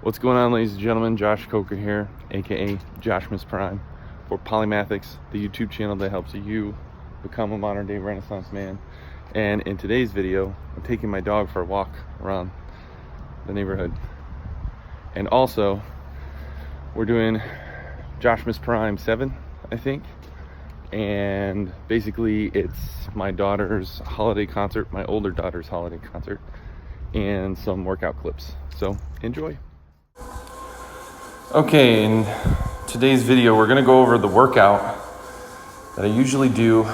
What's going on, ladies and gentlemen? Josh Coker here, aka Joshumusprime, for Polymathics, the YouTube channel that helps you become a modern day Renaissance man. And in today's video, I'm taking my dog for a walk around the neighborhood. And also, we're doing Joshumusprime 7, I think. And basically, it's my daughter's holiday concert, my older daughter's holiday concert, and some workout clips. So enjoy. Okay, in today's video, we're gonna go over the workout that I usually do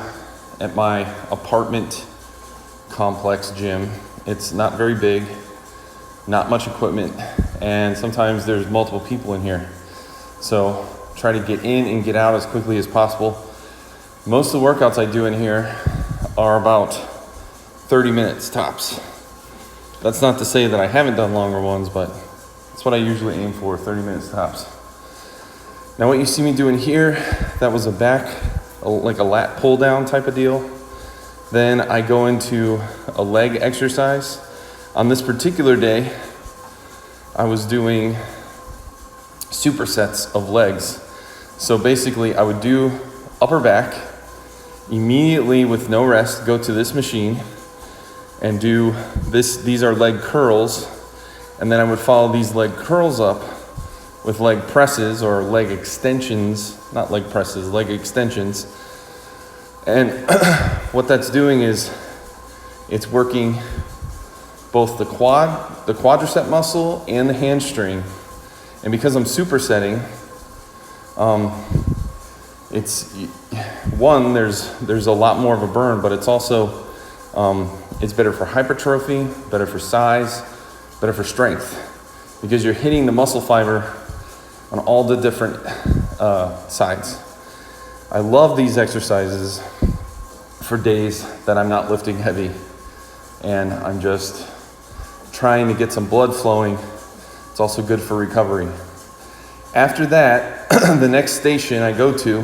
at my apartment complex gym. It's not very big, not much equipment, and sometimes there's multiple people in here. So try to get in and get out as quickly as possible. Most of the workouts I do in here are about 30 minutes tops. That's not to say that I haven't done longer ones, but that's what I usually aim for, 30 minutes tops. Now what you see me doing here, that was like a lat pull down type of deal. Then I go into a leg exercise. On this particular day, I was doing supersets of legs. So basically I would do upper back, immediately with no rest, go to this machine and do this. These are leg curls. And then I would follow these leg curls up with leg presses or leg extensions, not leg presses, leg extensions. And what that's doing is it's working both the quadricep muscle and the hamstring. And because I'm supersetting, it's one, there's a lot more of a burn, but it's also, it's better for hypertrophy, better for size, better for strength, because you're hitting the muscle fiber on all the different sides. I love these exercises for days that I'm not lifting heavy and I'm just trying to get some blood flowing. It's also good for recovery. After that, the next station I go to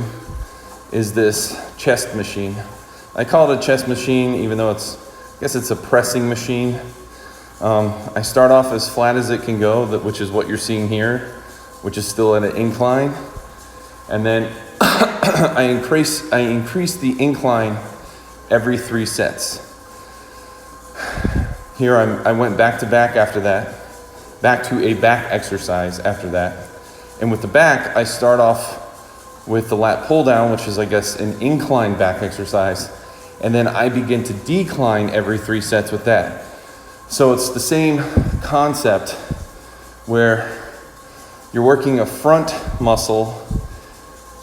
is this chest machine. I call it a chest machine, even though I guess it's a pressing machine. I start off as flat as it can go, which is what you're seeing here, which is still at an incline. And then I increase the incline every 3 sets. Here I went back to back after that, back to a back exercise after that. And with the back, I start off with the lat pull down, which is, I guess, an incline back exercise. And then I begin to decline every 3 sets with that. So it's the same concept where you're working a front muscle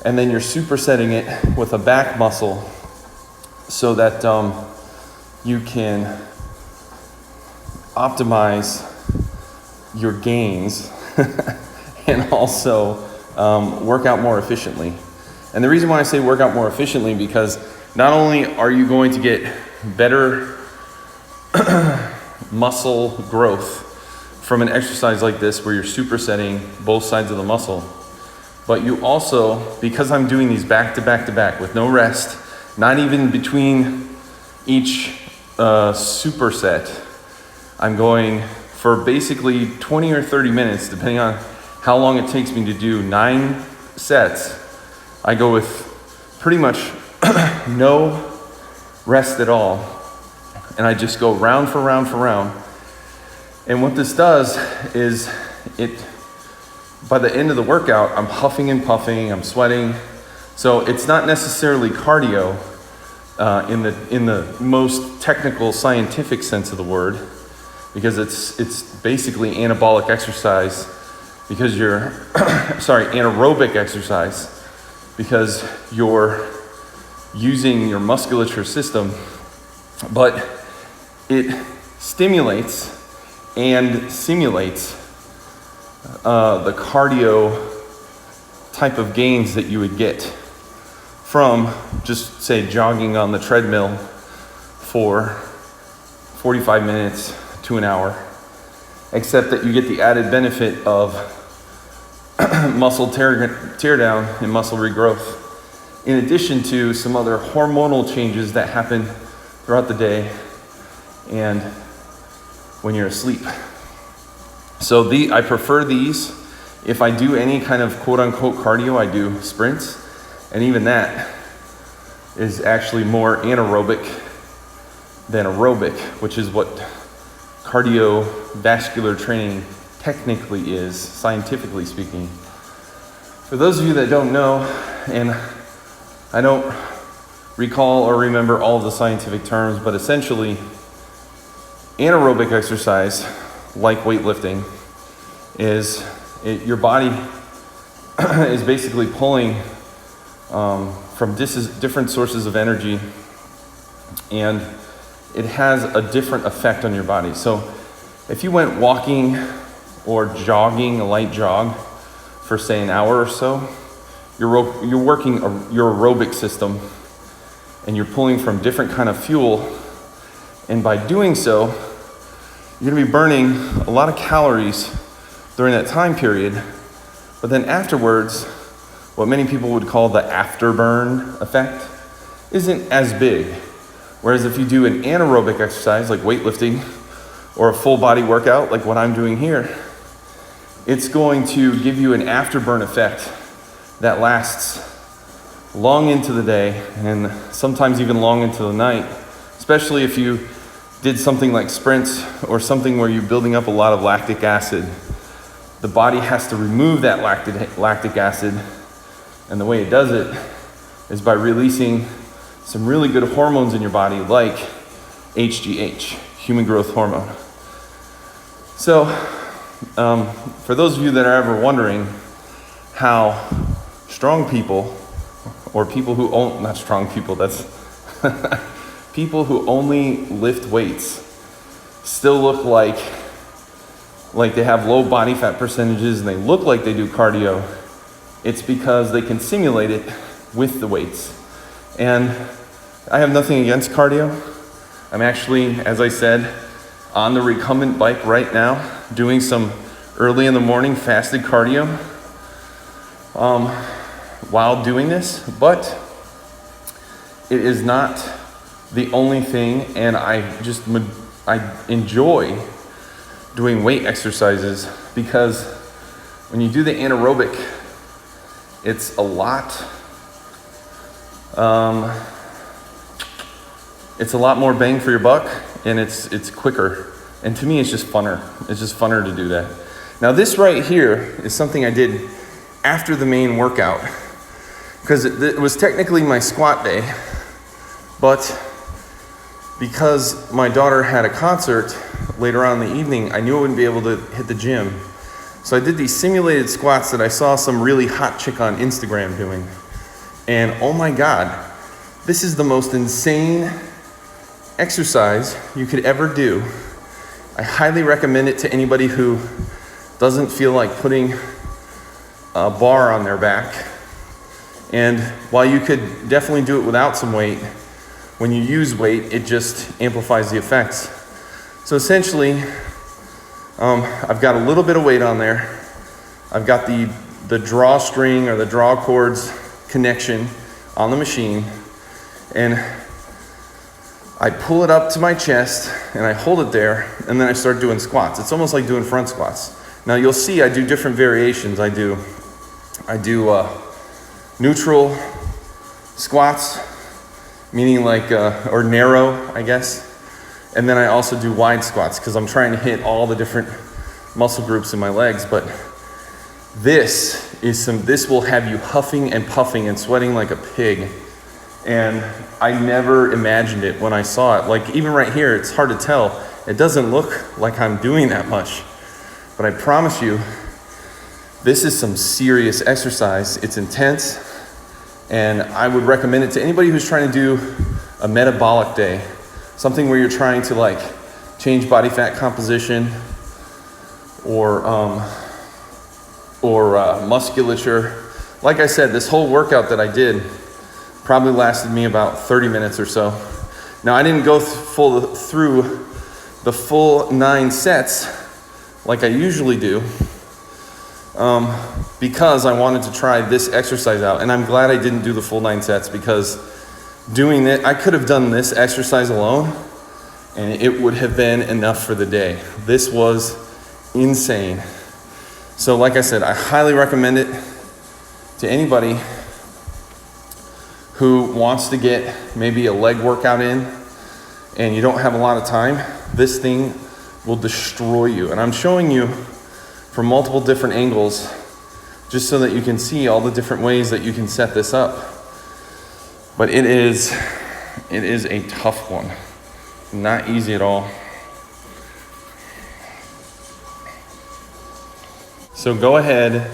and then you're supersetting it with a back muscle so that you can optimize your gains and also work out more efficiently. And the reason why I say work out more efficiently, because not only are you going to get better muscle growth from an exercise like this where you're supersetting both sides of the muscle, but you also, because I'm doing these back to back to back with no rest, not even between each superset, I'm going for basically 20 or 30 minutes, depending on how long it takes me to do 9 sets. I go with pretty much no rest at all. And I just go round for round for round. And what this does is by the end of the workout, I'm huffing and puffing, I'm sweating. So it's not necessarily cardio in the most technical scientific sense of the word, because it's basically anabolic exercise, because you're, anaerobic exercise, because you're using your musculature system, but it stimulates and simulates the cardio type of gains that you would get from just, say, jogging on the treadmill for 45 minutes to an hour, except that you get the added benefit of muscle tear down and muscle regrowth, in addition to some other hormonal changes that happen throughout the day and when you're asleep. So I prefer these. If I do any kind of quote unquote cardio, I do sprints. And even that is actually more anaerobic than aerobic, which is what cardiovascular training technically is, scientifically speaking. For those of you that don't know, and I don't recall or remember all of the scientific terms, but essentially anaerobic exercise, like weightlifting, is your body is basically pulling from different sources of energy, and it has a different effect on your body. So if you went walking or jogging, a light jog, for say an hour or so, you're working your aerobic system, and you're pulling from different kind of fuel, and by doing so, you're gonna be burning a lot of calories during that time period, but then afterwards, what many people would call the afterburn effect isn't as big. Whereas if you do an anaerobic exercise like weightlifting or a full body workout like what I'm doing here, it's going to give you an afterburn effect that lasts long into the day and sometimes even long into the night, especially if you did something like sprints or something where you're building up a lot of lactic acid. The body has to remove that lactic acid, and the way it does it is by releasing some really good hormones in your body like HGH, human growth hormone. So for those of you that are ever wondering how strong people, or people who own, not strong people, that's people who only lift weights still look like they have low body fat percentages and they look like they do cardio, it's because they can simulate it with the weights. And I have nothing against cardio. I'm actually, as I said, on the recumbent bike right now, doing some early in the morning fasted cardio while doing this, but it is not the only thing, and I enjoy doing weight exercises because when you do the anaerobic, it's a lot more bang for your buck, and it's quicker. And to me, it's just funner. It's just funner to do that. Now this right here is something I did after the main workout, because it was technically my squat day, but because my daughter had a concert later on in the evening, I knew I wouldn't be able to hit the gym. So I did these simulated squats that I saw some really hot chick on Instagram doing. And oh my God, this is the most insane exercise you could ever do. I highly recommend it to anybody who doesn't feel like putting a bar on their back. And while you could definitely do it without some weight, when you use weight, it just amplifies the effects. So essentially, I've got a little bit of weight on there. I've got the drawstring or the draw cords connection on the machine, and I pull it up to my chest and I hold it there, and then I start doing squats. It's almost like doing front squats. Now you'll see I do different variations. I do neutral squats, meaning like, or narrow, I guess. And then I also do wide squats because I'm trying to hit all the different muscle groups in my legs. But this will have you huffing and puffing and sweating like a pig. And I never imagined it when I saw it. Like even right here, it's hard to tell. It doesn't look like I'm doing that much. But I promise you, this is some serious exercise. It's intense. And I would recommend it to anybody who's trying to do a metabolic day. Something where you're trying to like change body fat composition or musculature. Like I said, this whole workout that I did probably lasted me about 30 minutes or so. Now I didn't go through the full 9 sets like I usually do because I wanted to try this exercise out. And I'm glad I didn't do the full 9 sets because doing it, I could have done this exercise alone and it would have been enough for the day. This was insane. So like I said, I highly recommend it to anybody who wants to get maybe a leg workout in and you don't have a lot of time. This thing will destroy you. And I'm showing you from multiple different angles just so that you can see all the different ways that you can set this up. But it is a tough one. Not easy at all. So go ahead,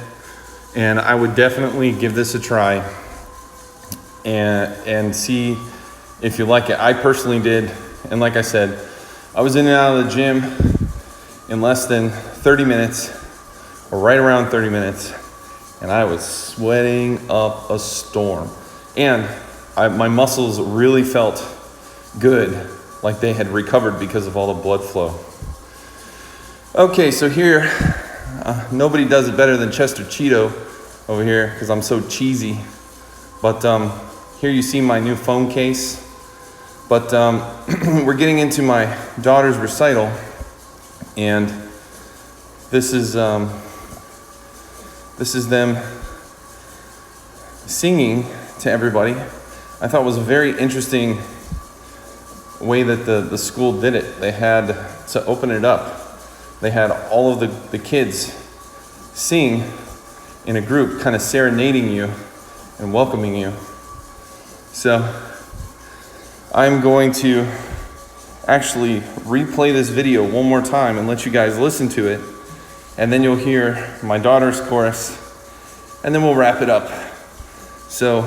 and I would definitely give this a try and see if you like it. I personally did, and like I said, I was in and out of the gym in less than 30 minutes, or right around 30 minutes, and I was sweating up a storm. And my muscles really felt good, like they had recovered because of all the blood flow. Okay, so here, nobody does it better than Chester Cheeto over here because I'm so cheesy. But here you see my new phone case. But we're getting into my daughter's recital, and this is them singing to everybody. I thought it was a very interesting way that the school did it. They had to open it up. They had all of the kids sing in a group, kind of serenading you and welcoming you. So I'm going to actually replay this video one more time and let you guys listen to it. And then you'll hear my daughter's chorus, and then we'll wrap it up. So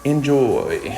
enjoy.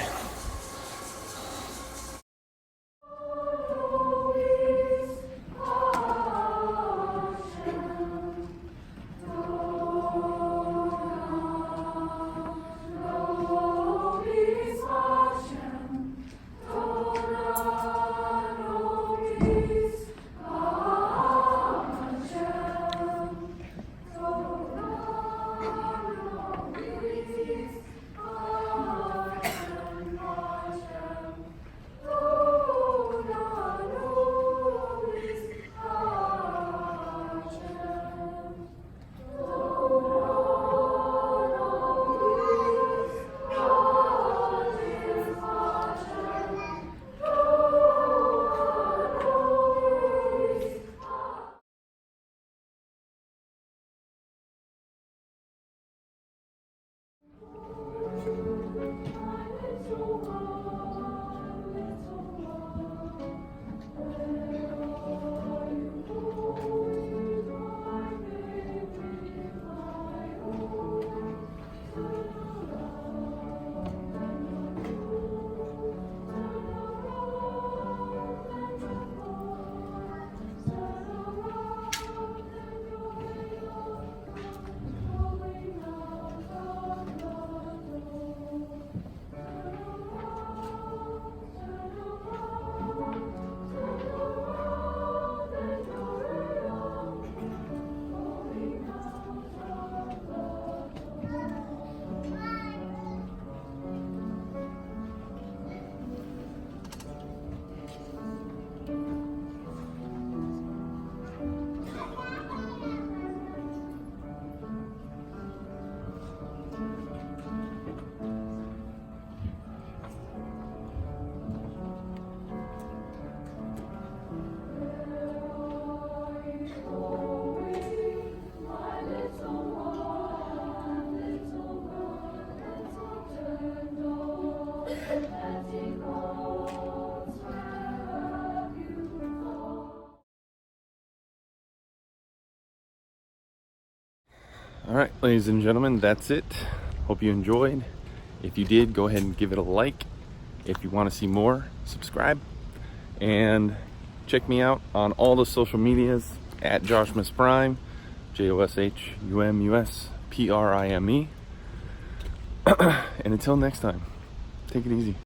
All right, ladies and gentlemen, that's it. Hope you enjoyed. If you did, go ahead and give it a like. If you want to see more, subscribe. And check me out on all the social medias at Joshumusprime, Joshumusprime. And until next time, take it easy.